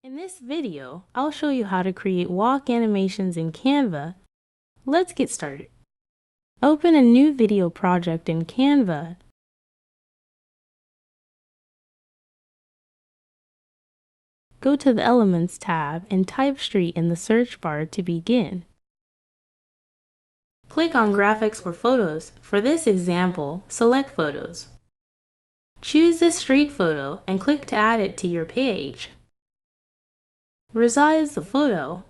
In this video, I'll show you how to create walk animations in Canva. Let's get started. Open a new video project in Canva. Go to the Elements tab and type Street in the search bar to begin. Click on Graphics or Photos. For this example, select Photos. Choose the street photo and click to add it to your page. Resize the photo.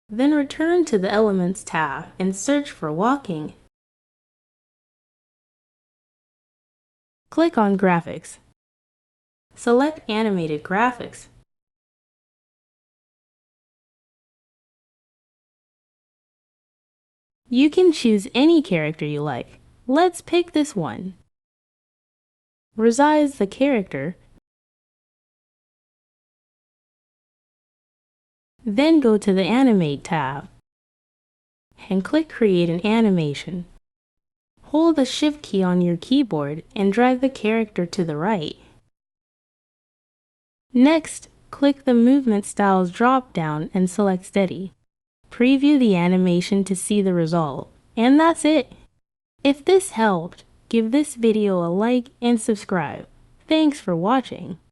Then return to the Elements tab and search for walking. Click on Graphics. Select Animated Graphics. You can choose any character you like. Let's pick this one. Resize the character. Then go to the Animate tab and click Create an Animation. Hold the Shift key on your keyboard and drag the character to the right. Next, click the Movement Styles drop-down and select Steady. Preview the animation to see the result. And that's it! If this helped, give this video a like and subscribe. Thanks for watching.